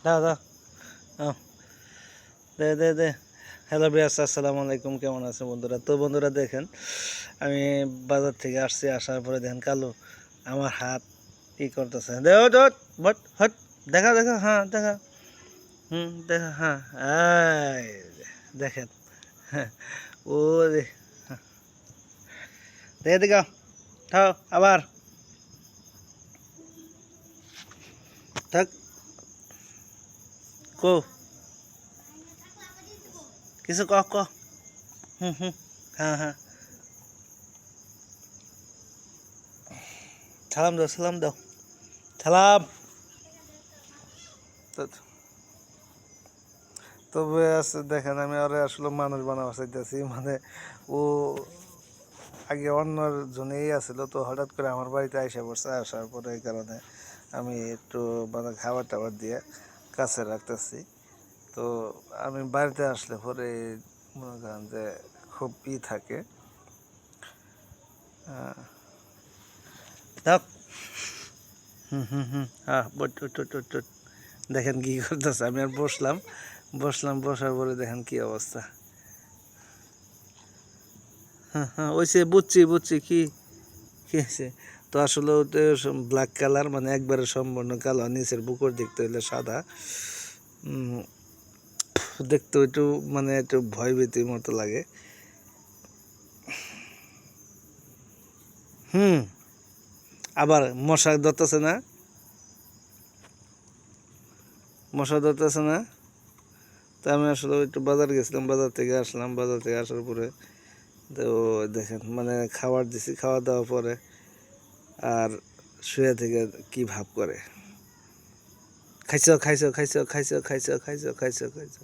দাও দাও। দে দে দে। হ্যালো বিয়াস, আসসালামু আলাইকুম। কেমন আছে বন্ধুরা? তো বন্ধুরা দেখেন, আমি বাজার থেকে আসছি, আসার পরে দেখেন কালো আমার হাত ই করতেছে। দেও তো বট হট। দেখা দেখা, হ্যাঁ দেখা। দেখা, হ্যাঁ। এই দেখেন, হ্যাঁ, ও রে, দেখে দেখা, থাও আবার থাক। কো কিছু ক ক। হুম, হ্যাঁ হ্যাঁ। সালাম দাও, সালাম দাও, সালাম। তবে আছে দেখেন, আমি আরে আসলে মানুষ বানাবার চাইতেছি, মানে ও আগে অন্য জনেই আছিল, তো হঠাৎ করে আমার বাড়িতে আইসা পড়ছে। আসার পরে এই কারণে আমি একটু মানে খাবার টাবার দিয়ে কাছে রাখতেছি। তো আমি বাড়িতে আসলে পরে মনে করেন যে খুব থাকে। দেখ, হ্যাঁ বট টুট টুট টুট। দেখেন কি করতেছে। আমি আর বসলাম, বসার পরে দেখেন কি অবস্থা। হ্যাঁ ওইসে বুঝছি বুঝছি কি কি হয়েছে। তো আসলে ওটা ব্ল্যাক কালার, মানে একবারে সম্পূর্ণ কালো, নিচের বুকর দেখতে হইলে সাদা। দেখতে একটু মানে একটু ভয়ভীতির মতো লাগে। হুম আবার মশা ধরতেছে না, মশা ধরতেছে না। তো আমি আসলে একটু বাজার গেছিলাম, বাজার থেকে আসলাম, বাজার থেকে আসার পরে তো দেখেন মানে খাবার দিছি, খাওয়া দাওয়ার পরে আর শুয়ে থেকে কি ভাব করে। খাইছো খাইছো খাইছো খাইছো খাইছো খাইছো খাইছো খাইছো।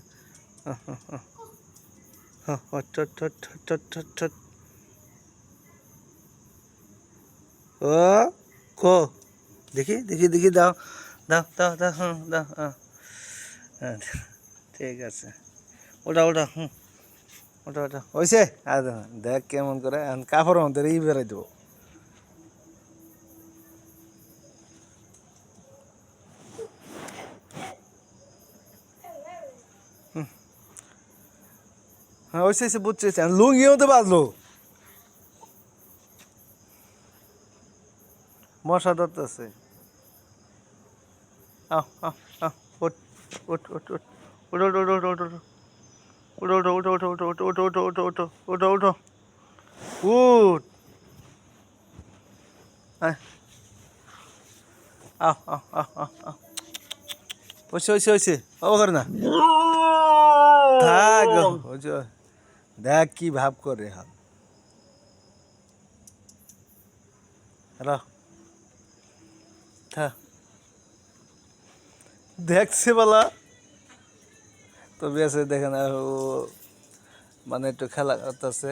ও কো দেখি দেখি দেখি, দাও দাও দাও দাও, দাও, হ্যাঁ ঠিক আছে। ওটা ওটা, ওটা ওটা হয়েছে। আর দেখ কেমন করে কাপড় মধ্যে ই বেড়াই দেবো। হ্যাঁ হয়েছে বুঝছে, লুঙ্গিও তো বাঁধলো। মশা ধরতেছে। আহ আহ আহ উঠ উঠ উঠ উঠ উঠো উঠো উঠো উঠো উঠো উঠো উঠো উঠো উঠো উঠো উঠো উঠো উঠো উঠো উঠো উঠো উঠ। আহ আহ আহ আহ আহ আহ হয়েছে হয়েছে হয়েছে। ও করে না, থাক হয়েছে। দেখ কি ভাব করে হাল। রাহ, থাক দেখছে বলা। তবে আছে দেখেন, আর ও মানে একটু খেলা করতেছে।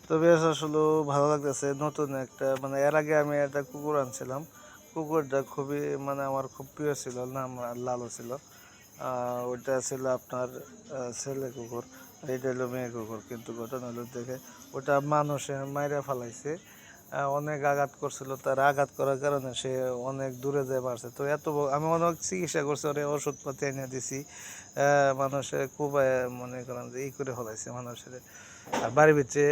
তবে আসলে ভালো লাগতেছে। নতুন একটা মানে এর আগে আমি একটা কুকুর আনছিলাম, কুকুরটা খুবই মানে আমার খুব প্রিয় ছিল, নাম লালু ছিল। ওইটা ছিল আপনার ছেলে কুকুর, এইটা হলো মেয়ে কুকুর। কিন্তু ঘটনা হলো দেখে ওটা মানুষে মাইরা ফেলাইছে। অনেক আঘাত করছিল, তার আঘাত করার কারণে সে অনেক দূরে যেয়ে মারছে। তো আমি অনেক চিকিৎসা করছি, ওরে ওষুধপাতি এনে দিছি। মানুষের খুব মনে করেন যে ই করে ফেলাইছে মানুষের। আর বাড়ির ভিতরে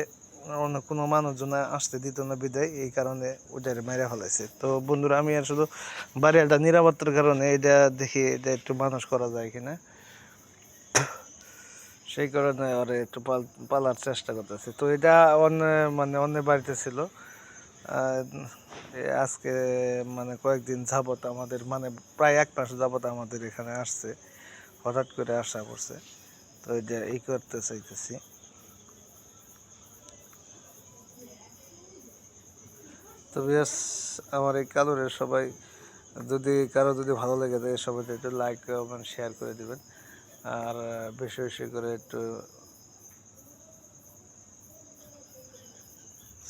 অন্য কোনো মানুষজন আসতে দিত না বিদায়, এই কারণে ওটার মেরে ফেলাইছে। তো বন্ধুরা, আমি আর শুধু বাড়িটা নিরাপত্তার কারণে এটা দেখি এটা একটু মানুষ করা যায় কিনা, সেই কারণে ওরা একটু পালার চেষ্টা করতেছে। তো এটা অন্য মানে অন্য বাড়িতে ছিল। আহ, আজকে মানে কয়েকদিন যাবত আমাদের মানে প্রায় 1 মাস যাবত আমাদের এখানে আসছে, হঠাৎ করে আসা পড়ছে। তো এটা এই করতে চাইতেছি। তো বেশ, আমার এই কালোরের সবাই যদি কারো যদি ভালো লেগে থাকে, সবাই একটু লাইক কমেন্ট শেয়ার করে দিবেন। আর বেশি বেশি করে একটু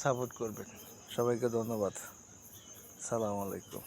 সাপোর্ট করবেন। সবাইকে ধন্যবাদ। সালাম আলাইকুম।